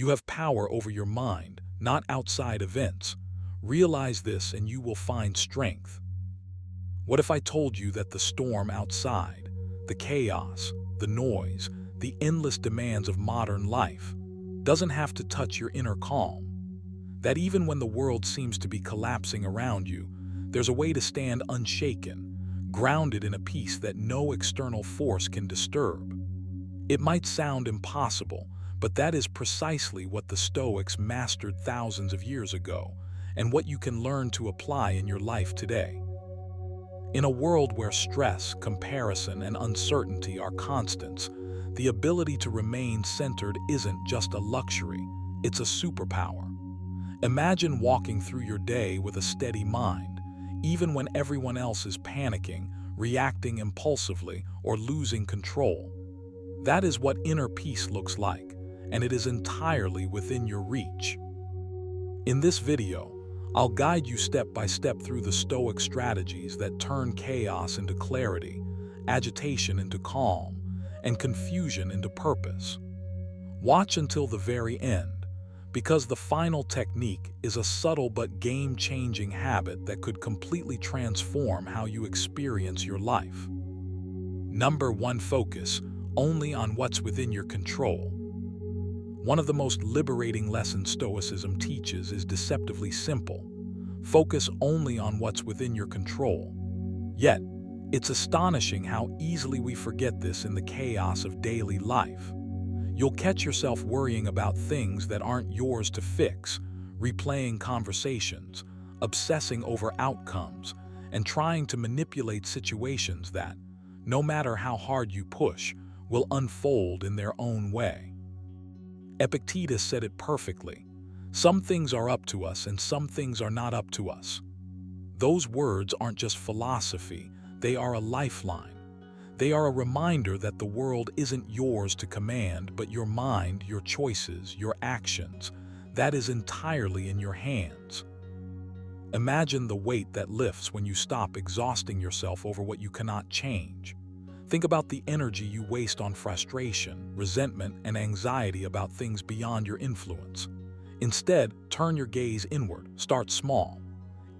You have power over your mind, not outside events. Realize this and you will find strength. What if I told you that the storm outside, the chaos, the noise, the endless demands of modern life, doesn't have to touch your inner calm? That even when the world seems to be collapsing around you, there's a way to stand unshaken, grounded in a peace that no external force can disturb. It might sound impossible, but that is precisely what the Stoics mastered thousands of years ago, and what you can learn to apply in your life today. In a world where stress, comparison, and uncertainty are constants, the ability to remain centered isn't just a luxury, it's a superpower. Imagine walking through your day with a steady mind, even when everyone else is panicking, reacting impulsively, or losing control. That is what inner peace looks like, and it is entirely within your reach. In this video, I'll guide you step by step through the Stoic strategies that turn chaos into clarity, agitation into calm, and confusion into purpose. Watch until the very end, because the final technique is a subtle but game-changing habit that could completely transform how you experience your life. Number 1. Focus only on what's within your control. One of the most liberating lessons Stoicism teaches is deceptively simple. Focus only on what's within your control. Yet, it's astonishing how easily we forget this in the chaos of daily life. You'll catch yourself worrying about things that aren't yours to fix, replaying conversations, obsessing over outcomes, and trying to manipulate situations that, no matter how hard you push, will unfold in their own way. Epictetus said it perfectly. Some things are up to us and some things are not up to us. Those words aren't just philosophy, they are a lifeline. They are a reminder that the world isn't yours to command, but your mind, your choices, your actions. That is entirely in your hands. Imagine the weight that lifts when you stop exhausting yourself over what you cannot change. Think about the energy you waste on frustration, resentment, and anxiety about things beyond your influence. Instead, turn your gaze inward. Start small.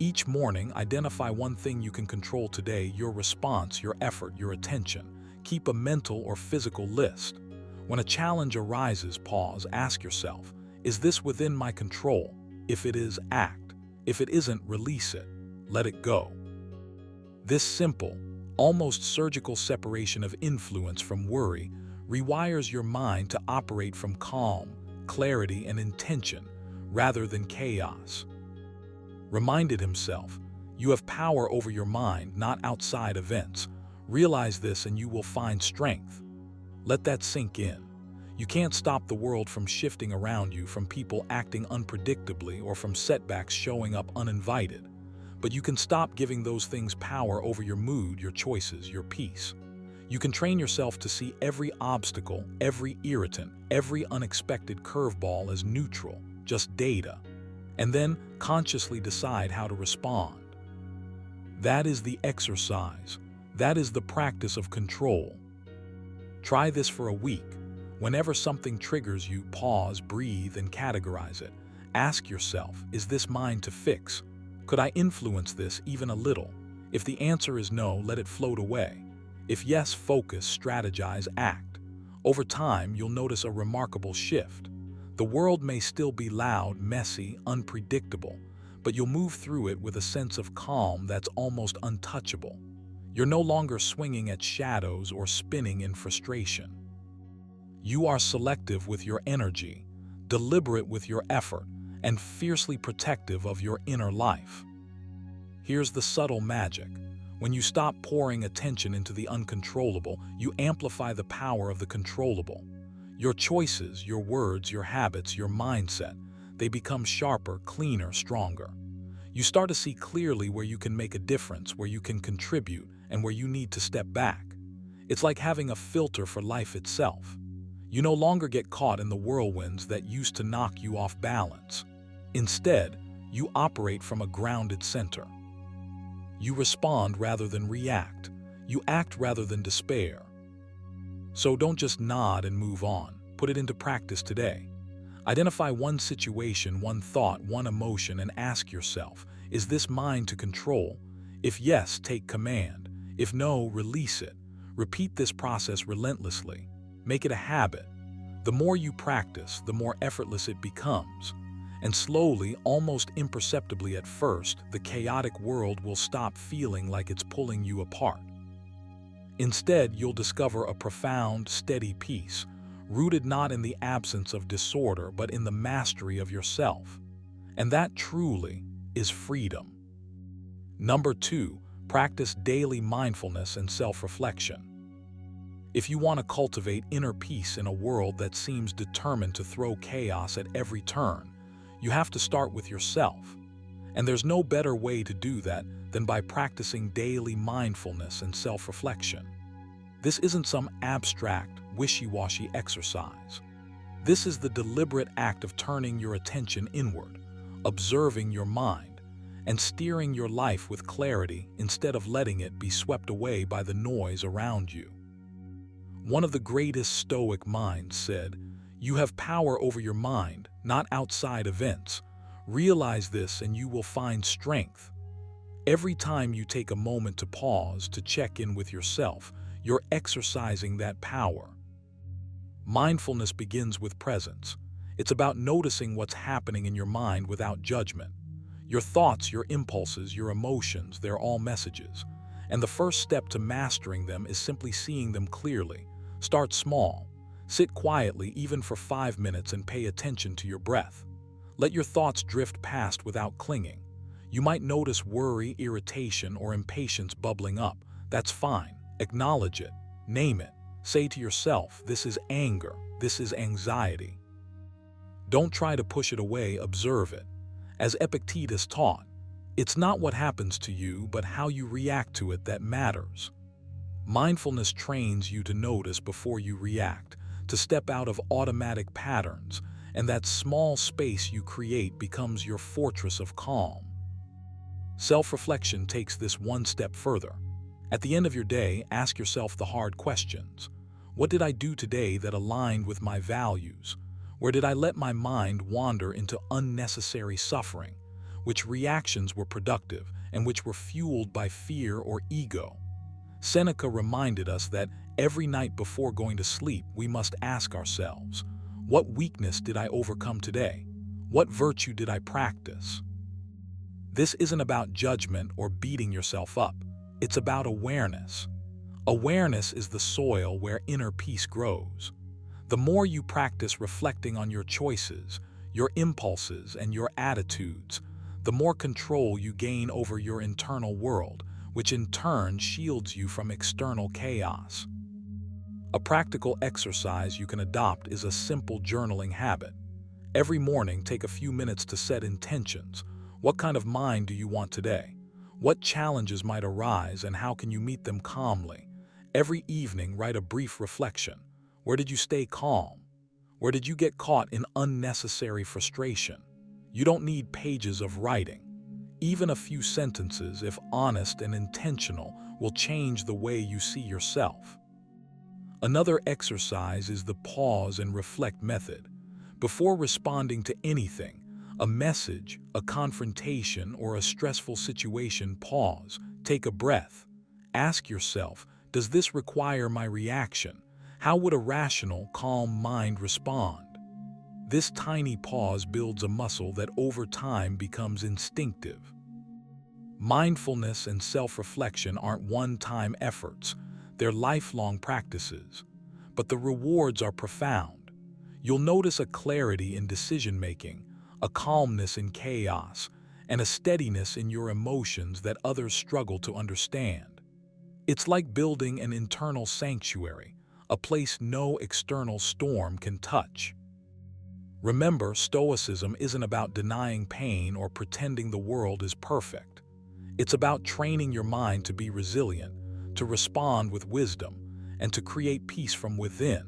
Each morning, identify one thing you can control today: your response, your effort, your attention. Keep a mental or physical list. When a challenge arises, pause, ask yourself, is this within my control? If it is, act. If it isn't, release it. Let it go. This simple, almost surgical separation of influence from worry rewires your mind to operate from calm, clarity, and intention rather than chaos. Reminded himself, you have power over your mind, not outside events. Realize this and you will find strength. Let that sink in. You can't stop the world from shifting around you, from people acting unpredictably, or from setbacks showing up uninvited. But you can stop giving those things power over your mood, your choices, your peace. You can train yourself to see every obstacle, every irritant, every unexpected curveball as neutral, just data, and then consciously decide how to respond. That is the exercise. That is the practice of control. Try this for a week. Whenever something triggers you, pause, breathe, and categorize it. Ask yourself, is this mine to fix? Could I influence this even a little? If the answer is no, let it float away. If yes, focus, strategize, act. Over time, you'll notice a remarkable shift. The world may still be loud, messy, unpredictable, but you'll move through it with a sense of calm that's almost untouchable. You're no longer swinging at shadows or spinning in frustration. You are selective with your energy, deliberate with your effort, and fiercely protective of your inner life. Here's the subtle magic. When you stop pouring attention into the uncontrollable, you amplify the power of the controllable. Your choices, your words, your habits, your mindset, they become sharper, cleaner, stronger. You start to see clearly where you can make a difference, where you can contribute, and where you need to step back. It's like having a filter for life itself. You no longer get caught in the whirlwinds that used to knock you off balance. Instead, you operate from a grounded center. You respond rather than react. You act rather than despair. So don't just nod and move on. Put it into practice today. Identify one situation, one thought, one emotion, and ask yourself, is this mine to control? If yes, take command. If no, release it. Repeat this process relentlessly. Make it a habit. The more you practice, the more effortless it becomes. And slowly, almost imperceptibly at first, the chaotic world will stop feeling like it's pulling you apart. Instead, you'll discover a profound, steady peace, rooted not in the absence of disorder, but in the mastery of yourself. And that truly is freedom. Number 2, practice daily mindfulness and self-reflection. If you want to cultivate inner peace in a world that seems determined to throw chaos at every turn, you have to start with yourself. And there's no better way to do that than by practicing daily mindfulness and self-reflection. This isn't some abstract, wishy-washy exercise. This is the deliberate act of turning your attention inward, observing your mind, and steering your life with clarity instead of letting it be swept away by the noise around you. One of the greatest Stoic minds said, "You have power over your mind, not outside events. Realize this and you will find strength." Every time you take a moment to pause to check in with yourself, you're exercising that power. Mindfulness begins with presence. It's about noticing what's happening in your mind without judgment. Your thoughts, your impulses, your emotions, they're all messages. And the first step to mastering them is simply seeing them clearly. Start small. Sit quietly even for 5 minutes and pay attention to your breath. Let your thoughts drift past without clinging. You might notice worry, irritation, or impatience bubbling up. That's fine. Acknowledge it. Name it. Say to yourself, this is anger. This is anxiety. Don't try to push it away, observe it. As Epictetus taught, it's not what happens to you, but how you react to it that matters. Mindfulness trains you to notice before you react, to step out of automatic patterns, and that small space you create becomes your fortress of calm. Self-reflection takes this one step further. At the end of your day, ask yourself the hard questions. What did I do today that aligned with my values? Where did I let my mind wander into unnecessary suffering? Which reactions were productive and which were fueled by fear or ego? Seneca reminded us that every night before going to sleep, we must ask ourselves, what weakness did I overcome today? What virtue did I practice? This isn't about judgment or beating yourself up. It's about awareness. Awareness is the soil where inner peace grows. The more you practice reflecting on your choices, your impulses, and your attitudes, the more control you gain over your internal world, which in turn shields you from external chaos. A practical exercise you can adopt is a simple journaling habit. Every morning, take a few minutes to set intentions. What kind of mind do you want today? What challenges might arise and how can you meet them calmly? Every evening, write a brief reflection. Where did you stay calm? Where did you get caught in unnecessary frustration? You don't need pages of writing. Even a few sentences, if honest and intentional, will change the way you see yourself. Another exercise is the pause and reflect method. Before responding to anything, a message, a confrontation, or a stressful situation, pause, take a breath. Ask yourself, does this require my reaction? How would a rational, calm mind respond? This tiny pause builds a muscle that over time becomes instinctive. Mindfulness and self-reflection aren't one-time efforts, they're lifelong practices. But the rewards are profound. You'll notice a clarity in decision-making, a calmness in chaos, and a steadiness in your emotions that others struggle to understand. It's like building an internal sanctuary, a place no external storm can touch. Remember, Stoicism isn't about denying pain or pretending the world is perfect. It's about training your mind to be resilient, to respond with wisdom, and to create peace from within.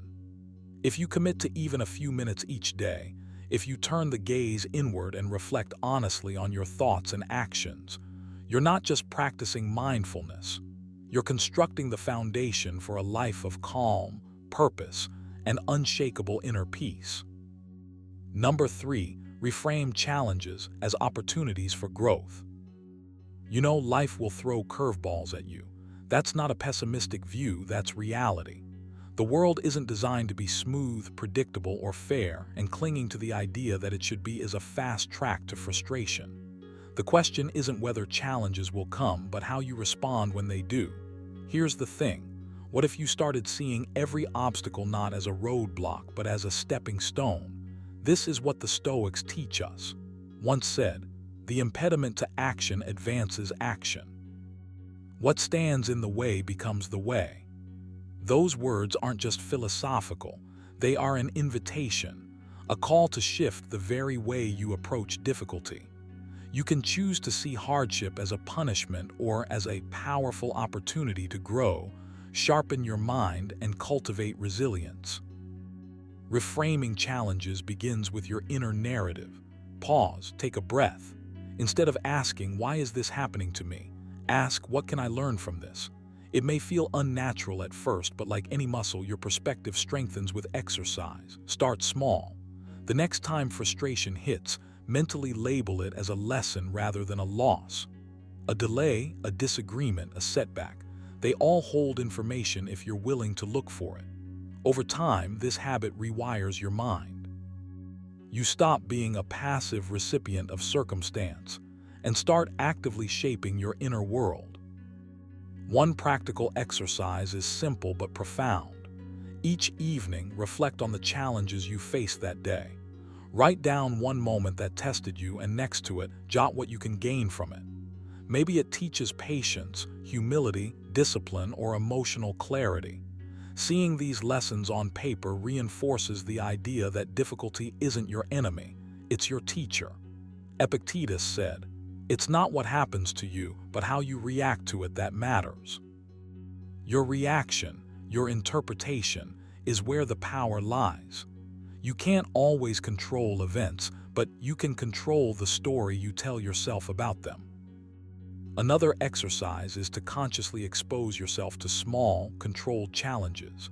If you commit to even a few minutes each day, if you turn the gaze inward and reflect honestly on your thoughts and actions, you're not just practicing mindfulness. You're constructing the foundation for a life of calm, purpose, and unshakable inner peace. Number 3, reframe challenges as opportunities for growth. You know, life will throw curveballs at you. That's not a pessimistic view, that's reality. The world isn't designed to be smooth, predictable, or fair, and clinging to the idea that it should be is a fast track to frustration. The question isn't whether challenges will come, but how you respond when they do. Here's the thing. What if you started seeing every obstacle not as a roadblock, but as a stepping stone? This is what the Stoics teach us. Once said, the impediment to action advances action. What stands in the way becomes the way. Those words aren't just philosophical, they are an invitation, a call to shift the very way you approach difficulty. You can choose to see hardship as a punishment or as a powerful opportunity to grow, sharpen your mind, and cultivate resilience. Reframing challenges begins with your inner narrative. Pause, take a breath. Instead of asking, "Why is this happening to me?" ask, "What can I learn from this?" It may feel unnatural at first, but like any muscle, your perspective strengthens with exercise. Start small. The next time frustration hits, mentally label it as a lesson rather than a loss. A delay, a disagreement, a setback, they all hold information if you're willing to look for it. Over time, this habit rewires your mind. You stop being a passive recipient of circumstance and start actively shaping your inner world. One practical exercise is simple but profound. Each evening, reflect on the challenges you faced that day. Write down one moment that tested you, and next to it, jot what you can gain from it. Maybe it teaches patience, humility, discipline, or emotional clarity. Seeing these lessons on paper reinforces the idea that difficulty isn't your enemy, it's your teacher. Epictetus said, "It's not what happens to you, but how you react to it that matters." Your reaction, your interpretation, is where the power lies. You can't always control events, but you can control the story you tell yourself about them. Another exercise is to consciously expose yourself to small, controlled challenges.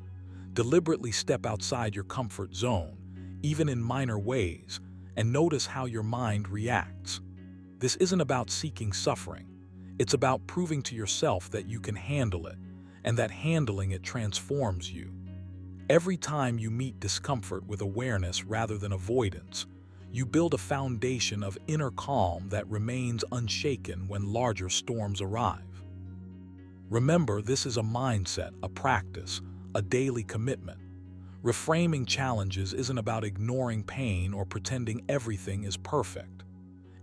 Deliberately step outside your comfort zone, even in minor ways, and notice how your mind reacts. This isn't about seeking suffering. It's about proving to yourself that you can handle it, and that handling it transforms you. Every time you meet discomfort with awareness rather than avoidance, you build a foundation of inner calm that remains unshaken when larger storms arrive. Remember, this is a mindset, a practice, a daily commitment. Reframing challenges isn't about ignoring pain or pretending everything is perfect.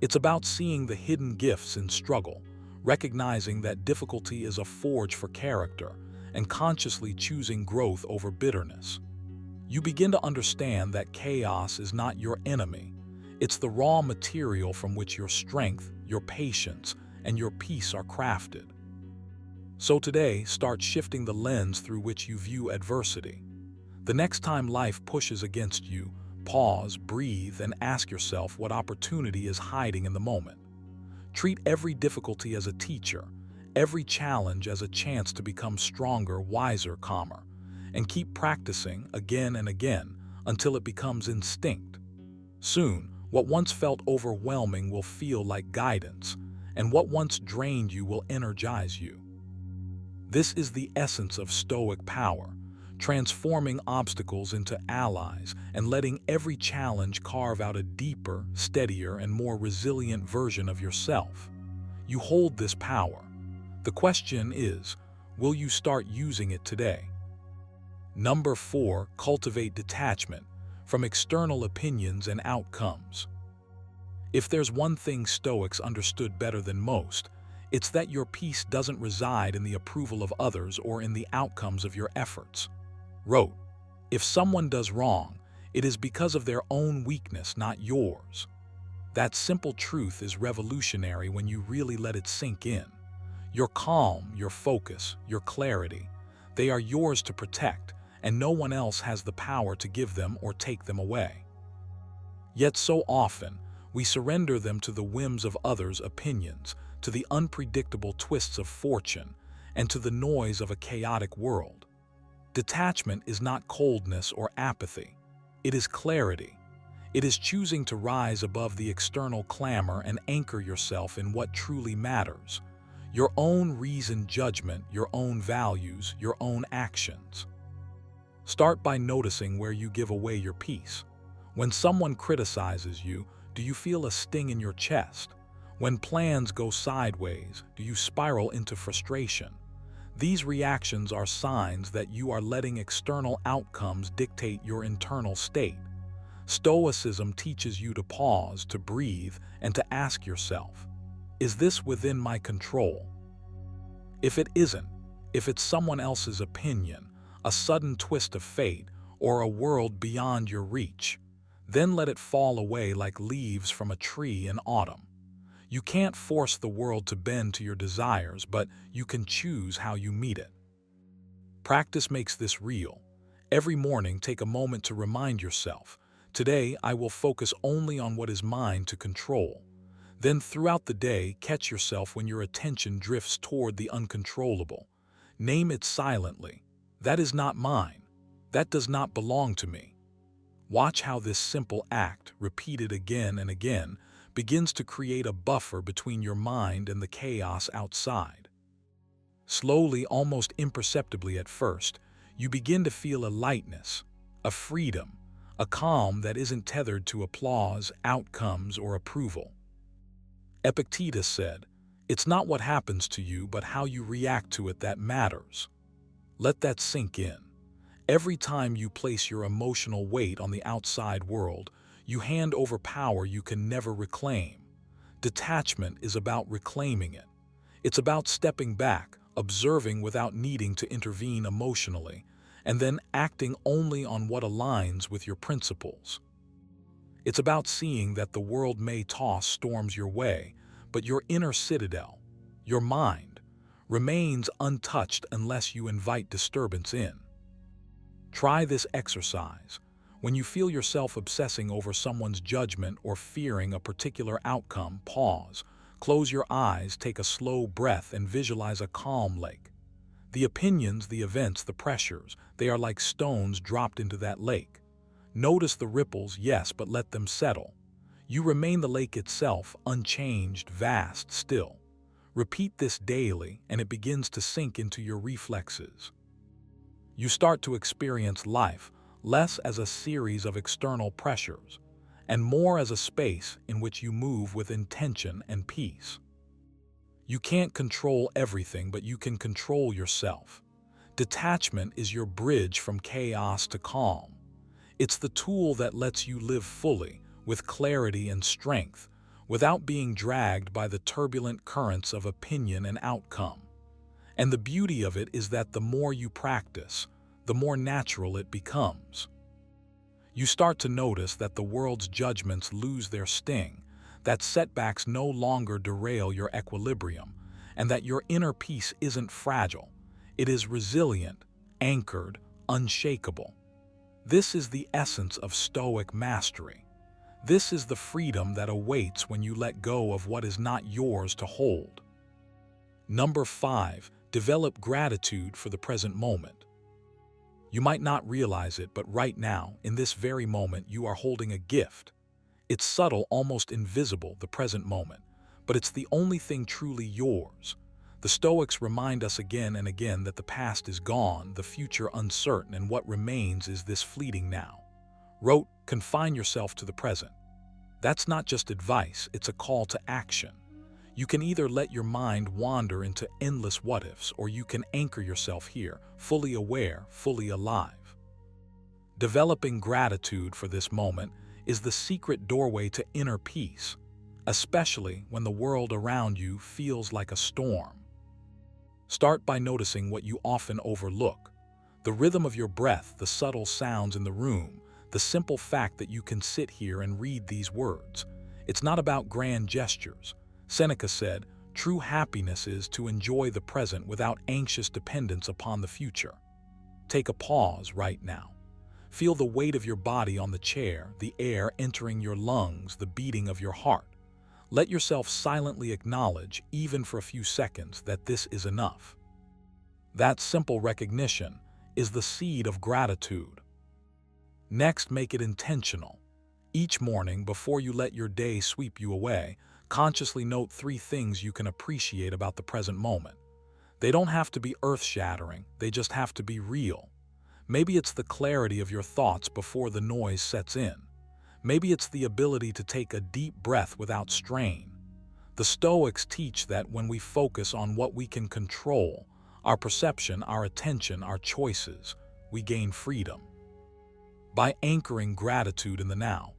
It's about seeing the hidden gifts in struggle, recognizing that difficulty is a forge for character, and consciously choosing growth over bitterness. You begin to understand that chaos is not your enemy. It's the raw material from which your strength, your patience, and your peace are crafted. So today, start shifting the lens through which you view adversity. The next time life pushes against you, pause, breathe, and ask yourself what opportunity is hiding in the moment. Treat every difficulty as a teacher, every challenge as a chance to become stronger, wiser, calmer, and keep practicing again and again until it becomes instinct. Soon, what once felt overwhelming will feel like guidance, and what once drained you will energize you. This is the essence of Stoic power, transforming obstacles into allies and letting every challenge carve out a deeper, steadier, and more resilient version of yourself. You hold this power. The question is, will you start using it today? Number 4, cultivate detachment from external opinions and outcomes. If there's one thing Stoics understood better than most, it's that your peace doesn't reside in the approval of others or in the outcomes of your efforts. Wrote, "If someone does wrong, it is because of their own weakness, not yours." That simple truth is revolutionary when you really let it sink in. Your calm, your focus, your clarity, they are yours to protect, and no one else has the power to give them or take them away. Yet so often, we surrender them to the whims of others' opinions, to the unpredictable twists of fortune, and to the noise of a chaotic world. Detachment is not coldness or apathy. It is clarity. It is choosing to rise above the external clamor and anchor yourself in what truly matters. Your own reasoned judgment, your own values, your own actions. Start by noticing where you give away your peace. When someone criticizes you, do you feel a sting in your chest? When plans go sideways, do you spiral into frustration? These reactions are signs that you are letting external outcomes dictate your internal state. Stoicism teaches you to pause, to breathe, and to ask yourself, is this within my control? If it isn't, if it's someone else's opinion, a sudden twist of fate, or a world beyond your reach, then let it fall away like leaves from a tree in autumn. You can't force the world to bend to your desires, but you can choose how you meet it. Practice makes this real. Every morning, take a moment to remind yourself, today I will focus only on what is mine to control. Then throughout the day, catch yourself when your attention drifts toward the uncontrollable. Name it silently. That is not mine. That does not belong to me. Watch how this simple act, repeated again and again, begins to create a buffer between your mind and the chaos outside. Slowly, almost imperceptibly at first, you begin to feel a lightness, a freedom, a calm that isn't tethered to applause, outcomes, or approval. Epictetus said, "It's not what happens to you, but how you react to it that matters." Let that sink in. Every time you place your emotional weight on the outside world, you hand over power you can never reclaim. Detachment is about reclaiming it. It's about stepping back, observing without needing to intervene emotionally, and then acting only on what aligns with your principles. It's about seeing that the world may toss storms your way, but your inner citadel, your mind, remains untouched unless you invite disturbance in. Try this exercise. When you feel yourself obsessing over someone's judgment or fearing a particular outcome, pause, close your eyes, take a slow breath, and visualize a calm lake. The opinions, the events, the pressures, they are like stones dropped into that lake. Notice the ripples, yes, but let them settle. You remain the lake itself, unchanged, vast, still. Repeat this daily, and it begins to sink into your reflexes. You start to experience life less as a series of external pressures, and more as a space in which you move with intention and peace. You can't control everything, but you can control yourself. Detachment is your bridge from chaos to calm. It's the tool that lets you live fully, with clarity and strength, without being dragged by the turbulent currents of opinion and outcome. And the beauty of it is that the more you practice, the more natural it becomes. You start to notice that the world's judgments lose their sting, that setbacks no longer derail your equilibrium, and that your inner peace isn't fragile. It is resilient, anchored, unshakable. This is the essence of Stoic mastery. This is the freedom that awaits when you let go of what is not yours to hold. Number 5, develop gratitude for the present moment. You might not realize it, but right now, in this very moment, you are holding a gift. It's subtle, almost invisible, the present moment, but it's the only thing truly yours. The Stoics remind us again and again that the past is gone, the future uncertain, and what remains is this fleeting now. Wrote, confine yourself to the present. That's not just advice, it's a call to action. You can either let your mind wander into endless what-ifs, or you can anchor yourself here, fully aware, fully alive. Developing gratitude for this moment is the secret doorway to inner peace, especially when the world around you feels like a storm. Start by noticing what you often overlook: the rhythm of your breath, the subtle sounds in the room, the simple fact that you can sit here and read these words. It's not about grand gestures. Seneca said, "True happiness is to enjoy the present without anxious dependence upon the future." Take a pause right now. Feel the weight of your body on the chair, the air entering your lungs, the beating of your heart. Let yourself silently acknowledge, even for a few seconds, that this is enough. That simple recognition is the seed of gratitude. Next, make it intentional. Each morning, before you let your day sweep you away, consciously note 3 things you can appreciate about the present moment. They don't have to be earth-shattering, they just have to be real. Maybe it's the clarity of your thoughts before the noise sets in. Maybe it's the ability to take a deep breath without strain. The Stoics teach that when we focus on what we can control, our perception, our attention, our choices, we gain freedom. By anchoring gratitude in the now,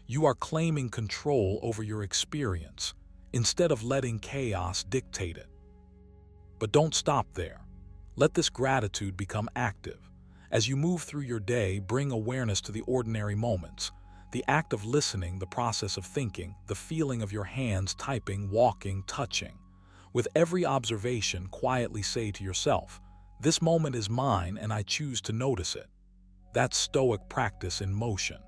you are claiming control over your experience instead of letting chaos dictate it. But don't stop there. Let this gratitude become active. As you move through your day, bring awareness to the ordinary moments, the act of listening, the process of thinking, the feeling of your hands typing, walking, touching. With every observation, quietly say to yourself, "This moment is mine and I choose to notice it." That's Stoic practice in motion.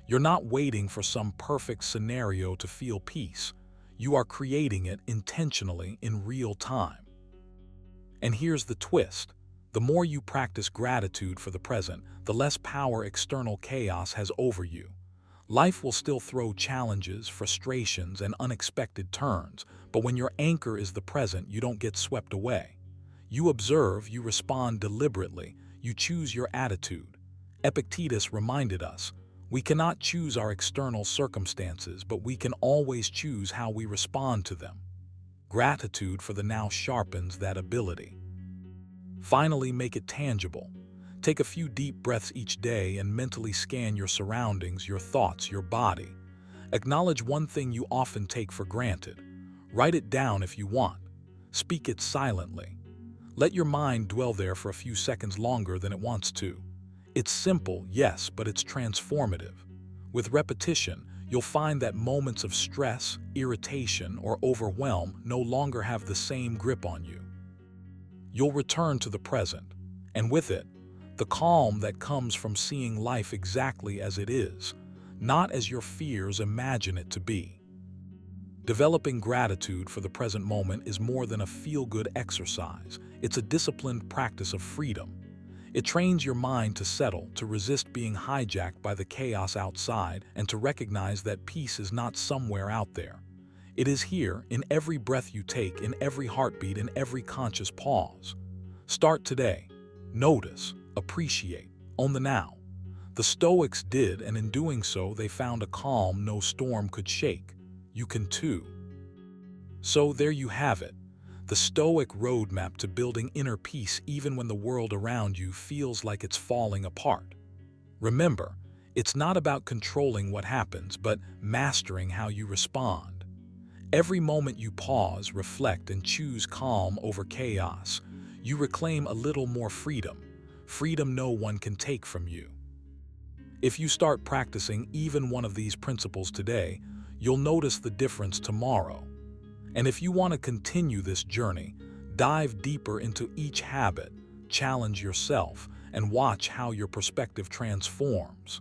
You're not waiting for some perfect scenario to feel peace. You are creating it intentionally in real time. And here's the twist. The more you practice gratitude for the present, the less power external chaos has over you. Life will still throw challenges, frustrations, and unexpected turns, but when your anchor is the present, you don't get swept away. You observe, you respond deliberately, you choose your attitude. Epictetus reminded us, we cannot choose our external circumstances, but we can always choose how we respond to them. Gratitude for the now sharpens that ability. Finally, make it tangible. Take a few deep breaths each day and mentally scan your surroundings, your thoughts, your body. Acknowledge one thing you often take for granted. Write it down if you want. Speak it silently. Let your mind dwell there for a few seconds longer than it wants to. It's simple, yes, but it's transformative. With repetition, you'll find that moments of stress, irritation, or overwhelm no longer have the same grip on you. You'll return to the present, and with it, the calm that comes from seeing life exactly as it is, not as your fears imagine it to be. Developing gratitude for the present moment is more than a feel-good exercise. It's a disciplined practice of freedom. It trains your mind to settle, to resist being hijacked by the chaos outside, and to recognize that peace is not somewhere out there. It is here, in every breath you take, in every heartbeat, in every conscious pause. Start today. Notice, appreciate, own the now. The Stoics did, and in doing so, they found a calm no storm could shake. You can too. So there you have it, the Stoic roadmap to building inner peace even when the world around you feels like it's falling apart. Remember, it's not about controlling what happens, but mastering how you respond. Every moment you pause, reflect, and choose calm over chaos, you reclaim a little more freedom. Freedom no one can take from you. If you start practicing even one of these principles today, you'll notice the difference tomorrow. And if you want to continue this journey, dive deeper into each habit, challenge yourself, and watch how your perspective transforms.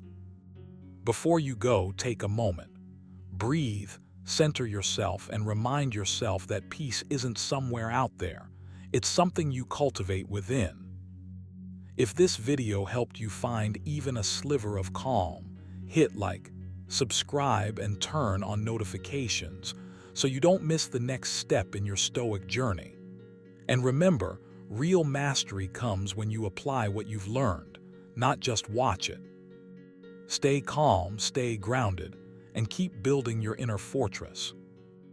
Before you go, take a moment. Breathe, center yourself, and remind yourself that peace isn't somewhere out there. It's something you cultivate within. If this video helped you find even a sliver of calm, hit like, subscribe, and turn on notifications so you don't miss the next step in your Stoic journey. And remember, real mastery comes when you apply what you've learned, not just watch it. Stay calm, stay grounded, and keep building your inner fortress.